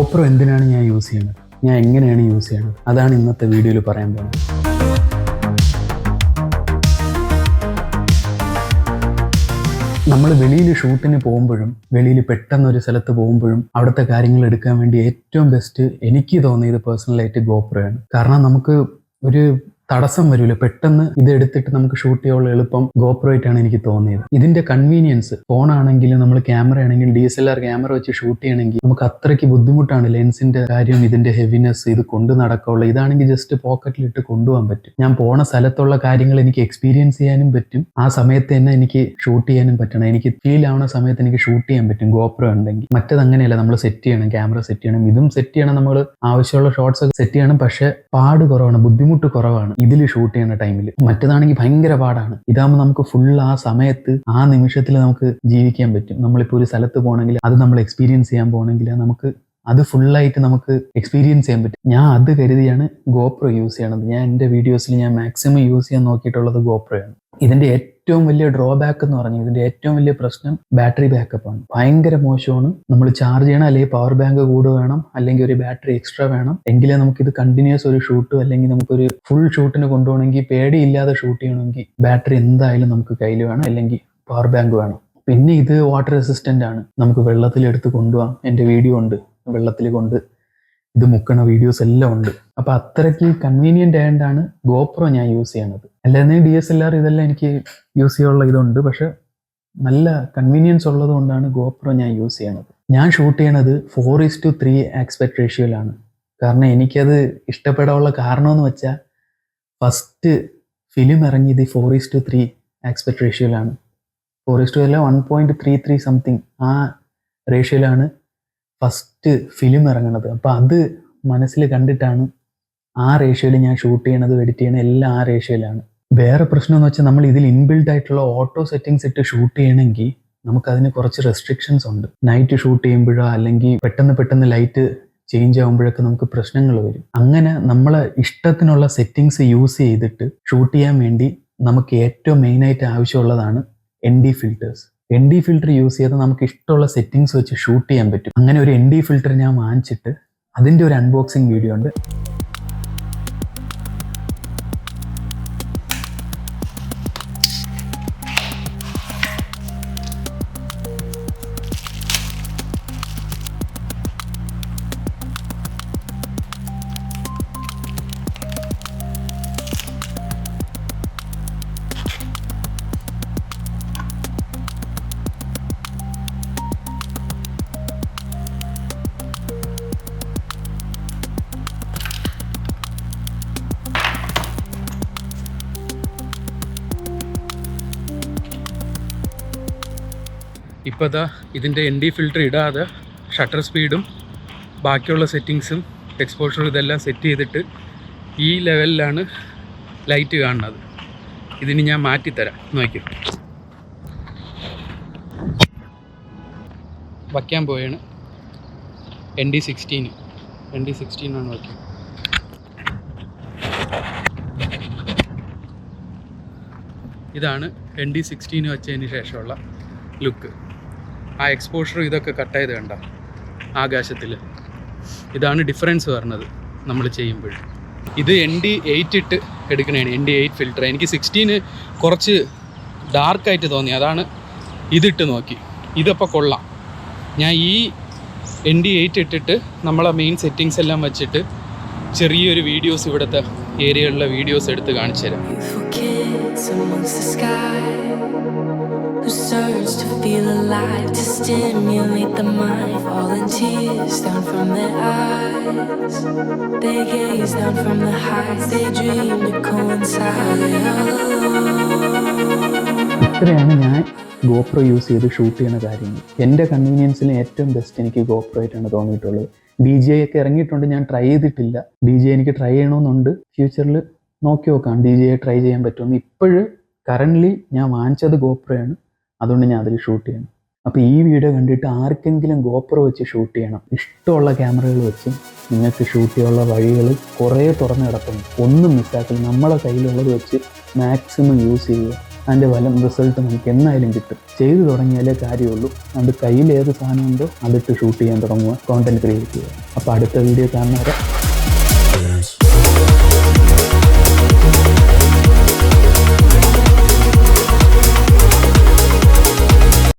GoPro എന്തിനാണ് ഞാൻ use ചെയ്യുന്നത്, ഞാൻ എങ്ങനെയാണ് യൂസ് ചെയ്യുന്നത്, അതാണ് ഇന്നത്തെ വീഡിയോയിൽ പറയാൻ പോകുന്നത്. നമ്മൾ വെളിയിൽ ഷൂട്ടിന് പോകുമ്പോഴും വെളിയിൽ പെട്ടെന്ന് ഒരു സ്ഥലത്ത് പോകുമ്പോഴും അവിടുത്തെ കാര്യങ്ങൾ എടുക്കാൻ വേണ്ടി ഏറ്റവും ബെസ്റ്റ് എനിക്ക് തോന്നിയത് പേഴ്സണലായിട്ട് GoPro ആണ്. കാരണം നമുക്ക് ഒരു തടസ്സം വരില്ല, പെട്ടെന്ന് ഇത് എടുത്തിട്ട് നമുക്ക് ഷൂട്ട് ചെയ്യാനുള്ള എളുപ്പം GoPro ആയിട്ടാണ് എനിക്ക് തോന്നിയത്. ഇതിന്റെ കൺവീനിയൻസ്, ഫോണാണെങ്കിലും നമ്മൾ ക്യാമറ ആണെങ്കിൽ DSLR ക്യാമറ വെച്ച് ഷൂട്ട് ചെയ്യണമെങ്കിൽ നമുക്ക് അത്രയ്ക്ക് ബുദ്ധിമുട്ടാണ്. ലെൻസിന്റെ കാര്യം, ഇതിന്റെ ഹെവിനെസ്, ഇത് കൊണ്ട് നടക്കാനുള്ള, ഇതാണെങ്കിൽ ജസ്റ്റ് പോക്കറ്റിലിട്ട് കൊണ്ടുപോകാൻ പറ്റും. ഞാൻ പോണ സ്ഥലത്തുള്ള കാര്യങ്ങൾ എനിക്ക് എക്സ്പീരിയൻസ് ചെയ്യാനും പറ്റും, ആ സമയത്ത് തന്നെ എനിക്ക് ഷൂട്ട് ചെയ്യാനും പറ്റണം. എനിക്ക് ഫീൽ ആവുന്ന സമയത്ത് എനിക്ക് ഷൂട്ട് ചെയ്യാൻ പറ്റും GoPro ഉണ്ടെങ്കിൽ. മറ്റത് അങ്ങനെയല്ല, നമ്മൾ സെറ്റ് ചെയ്യണം, ക്യാമറ സെറ്റ് ചെയ്യണം, ഇതും സെറ്റ് ചെയ്യണം, നമ്മൾ ആവശ്യമുള്ള ഷോട്ട്സ് ഒക്കെ സെറ്റ് ചെയ്യണം. പക്ഷെ പാട് കുറവാണ്, ബുദ്ധിമുട്ട് കുറവാണ് ഇതിൽ ഷൂട്ട് ചെയ്യുന്ന ടൈമിൽ. മറ്റേതാണെങ്കിൽ ഭയങ്കര പാടാണ്. ഇതാകുമ്പോൾ നമുക്ക് ഫുൾ ആ സമയത്ത് ആ നിമിഷത്തിൽ നമുക്ക് ജീവിക്കാൻ പറ്റും. നമ്മളിപ്പോൾ ഒരു സ്ഥലത്ത് പോകണമെങ്കിൽ, അത് നമ്മൾ എക്സ്പീരിയൻസ് ചെയ്യാൻ പോകണമെങ്കിൽ നമുക്ക് അത് ഫുള്ളായിട്ട് നമുക്ക് എക്സ്പീരിയൻസ് ചെയ്യാൻ പറ്റും. ഞാൻ അത് കരുതിയാണ് GoPro യൂസ് ചെയ്യണത്. ഞാൻ എൻ്റെ വീഡിയോസിൽ ഞാൻ മാക്സിമം യൂസ് ചെയ്യാൻ നോക്കിയിട്ടുള്ളത് GoPro ആണ്. ഇതിന്റെ ഏറ്റവും വലിയ ഡ്രോബാക്ക് എന്ന് പറഞ്ഞാൽ, ഇതിന്റെ ഏറ്റവും വലിയ പ്രശ്നം ബാറ്ററി ബാക്കപ്പ് ആണ്. ഭയങ്കര മോശമാണ്. നമ്മൾ ചാർജ് ചെയ്യണം, അല്ലെങ്കിൽ പവർ ബാങ്ക് കൂടെ വേണം, അല്ലെങ്കിൽ ഒരു ബാറ്ററി എക്സ്ട്രാ വേണം, എങ്കിലേ നമുക്കിത് കണ്ടിന്യൂസ് ഒരു ഷൂട്ട് അല്ലെങ്കിൽ നമുക്കൊരു ഫുൾ ഷൂട്ടിന് കൊണ്ടുപോകണമെങ്കിൽ, പേടിയില്ലാതെ ഷൂട്ട് ചെയ്യണമെങ്കിൽ ബാറ്ററി എന്തായാലും നമുക്ക് കയ്യിൽ വേണം, അല്ലെങ്കിൽ പവർ ബാങ്ക് വേണം. പിന്നെ ഇത് വാട്ടർ റെസിസ്റ്റന്റ് ആണ്, നമുക്ക് വെള്ളത്തിലെടുത്ത് കൊണ്ടുപോകാം. എൻ്റെ വീഡിയോ ഉണ്ട്, വെള്ളത്തിൽ കൊണ്ട് ഇത് മുക്കണ വീഡിയോസ് എല്ലാം ഉണ്ട്. അപ്പൊ അത്രയ്ക്ക് കൺവീനിയന്റ് ആയതുകൊണ്ടാണ് GoPro ഞാൻ യൂസ് ചെയ്യണത്. അല്ലാതെ DSLR ഇതെല്ലാം എനിക്ക് യൂസ് ചെയ്യാനുള്ള ഇതുണ്ട്, പക്ഷെ നല്ല കൺവീനിയൻസ് ഉള്ളത് കൊണ്ടാണ് GoPro ഞാൻ യൂസ് ചെയ്യണത്. ഞാൻ ഷൂട്ട് ചെയ്യണത് 4:3 ആസ്പെക്ട് റേഷ്യോയിലാണ്. കാരണം എനിക്കത് ഇഷ്ടപ്പെടാനുള്ള കാരണം എന്ന് വെച്ചാൽ, ഫസ്റ്റ് ഫിലിം ഇറങ്ങിയത് 4:3 ആസ്പെക്ട് റേഷ്യോയിലാണ്. 4:1 1.33 സംതിങ് ആ റേഷ്യോയിലാണ് ഫസ്റ്റ് ഫിലിം ഇറങ്ങുന്നത്. അപ്പം അത് മനസ്സിൽ കണ്ടിട്ടാണ് ആ റേഷ്യോയിൽ ഞാൻ ഷൂട്ട് ചെയ്യണത്, എഡിറ്റ് ചെയ്യണത് എല്ലാം ആ റേഷ്യോയിലാണ്. വേറെ പ്രശ്നം എന്ന് വെച്ചാൽ, നമ്മൾ ഇതിൽ ഇൻബിൽഡ് ആയിട്ടുള്ള ഓട്ടോ സെറ്റിങ്സ് ഇട്ട് ഷൂട്ട് ചെയ്യണമെങ്കിൽ നമുക്കതിന് കുറച്ച് റെസ്ട്രിക്ഷൻസ് ഉണ്ട്. നൈറ്റ് ഷൂട്ട് ചെയ്യുമ്പോഴോ അല്ലെങ്കിൽ പെട്ടെന്ന് ലൈറ്റ് ചേഞ്ച് ആകുമ്പോഴൊക്കെ നമുക്ക് പ്രശ്നങ്ങൾ വരും. അങ്ങനെ നമ്മളെ ഇഷ്ടത്തിനുള്ള സെറ്റിങ്സ് യൂസ് ചെയ്തിട്ട് ഷൂട്ട് ചെയ്യാൻ വേണ്ടി നമുക്ക് ഏറ്റവും മെയിനായിട്ട് ആവശ്യമുള്ളതാണ് ND filters. ND filter use ചെയ്ത് നമുക്ക് ഇഷ്ടമുള്ള സെറ്റിങ്സ് വെച്ച് ഷൂട്ട് ചെയ്യാൻ പറ്റും. അങ്ങനെ ഒരു ND ഫിൽറ്റർ ഞാൻ വാങ്ങിച്ചിട്ട് അതിൻ്റെ ഒരു അൺബോക്സിങ് വീഡിയോ ഉണ്ട്. ഇപ്പോൾ ഇതാ ഇതിൻ്റെ ND ഫിൽറ്റർ ഇടാതെ ഷട്ടർ സ്പീഡും ബാക്കിയുള്ള സെറ്റിങ്സും എക്സ്പോഷറും ഇതെല്ലാം സെറ്റ് ചെയ്തിട്ട് ഈ ലെവലിലാണ് ലൈറ്റ് കാണുന്നത്. ഇതിന് ഞാൻ മാറ്റിത്തരാം, നോക്കി വയ്ക്കാൻ പോയാണ്. ND 16 ആണ് വയ്ക്കുക. ഇതാണ് ND 16 വെച്ചതിന് ശേഷമുള്ള ലുക്ക്. ആ എക്സ്പോഷർ ഇതൊക്കെ കട്ടായത് കണ്ട ആകാശത്തിൽ, ഇതാണ് ഡിഫറൻസ് വരുന്നത് നമ്മൾ ചെയ്യുമ്പോൾ. ഇത് ND 8 ഇട്ട് എടുക്കണതാണ്, ND 8 ഫിൽറ്റർ. എനിക്ക് 16 കുറച്ച് ഡാർക്കായിട്ട് തോന്നി, അതാണ് ഇതിട്ട് നോക്കി. ഇതപ്പോൾ കൊള്ളാം. ഞാൻ ഈ ND 8 ഇട്ടിട്ട് നമ്മളെ മെയിൻ സെറ്റിങ്സ് എല്ലാം വെച്ചിട്ട് ചെറിയൊരു വീഡിയോസ്, ഇവിടുത്തെ ഏരിയകളിലെ വീഡിയോസ് എടുത്ത് കാണിച്ചു തരാം. Who search to feel alive, to stimulate the mind, falling tears down from their eyes. They gaze down from the heights, they dream to coincide. ഇത്രയാണ് ഞാൻ GoPro യൂസ് ചെയ്ത് ഷൂട്ട് ചെയ്യുന്ന കാര്യങ്ങൾ. എൻ്റെ കൺവീനിയൻസിന് ഏറ്റവും ബെസ്റ്റ് എനിക്ക് GoPro ആയിട്ടാണ് തോന്നിയിട്ടുള്ളത്. DJI ഒക്കെ ഇറങ്ങിയിട്ടുണ്ട്, ഞാൻ ട്രൈ ചെയ്തിട്ടില്ല. DJI എനിക്ക് ട്രൈ ചെയ്യണമെന്നുണ്ട്. ഫ്യൂച്ചറിൽ നോക്കി നോക്കാം DJI ട്രൈ ചെയ്യാൻ പറ്റുമെന്ന്. ഇപ്പോഴും കറൻ്റ്ലി ഞാൻ വാങ്ങിച്ചത് GoPro ആണ്, അതുകൊണ്ട് ഞാൻ അതിൽ ഷൂട്ട് ചെയ്യണം. അപ്പോൾ ഈ വീഡിയോ കണ്ടിട്ട് ആർക്കെങ്കിലും GoPro വെച്ച് ഷൂട്ട് ചെയ്യണം, ഇഷ്ടമുള്ള ക്യാമറകൾ വെച്ച് നിങ്ങൾക്ക് ഷൂട്ട് ചെയ്യാനുള്ള വഴികൾ കുറേ തുറന്നു കിടക്കുന്നു. ഒന്നും മിസ്സാക്കില്ല. നമ്മളെ കയ്യിലുള്ളത് വെച്ച് മാക്സിമം യൂസ് ചെയ്യുക. അതിൻ്റെ റിസൾട്ട് നമുക്ക് എന്നായാലും കിട്ടും. ചെയ്തു തുടങ്ങിയാലേ കാര്യമുള്ളൂ. അത് കയ്യിൽ ഏത് സാധനമുണ്ടോ അതിട്ട് ഷൂട്ട് ചെയ്യാൻ തുടങ്ങുക, കോണ്ടന്റ് ക്രിയേറ്റ് ചെയ്യുക. അപ്പോൾ അടുത്ത വീഡിയോ കാണുന്നവരെ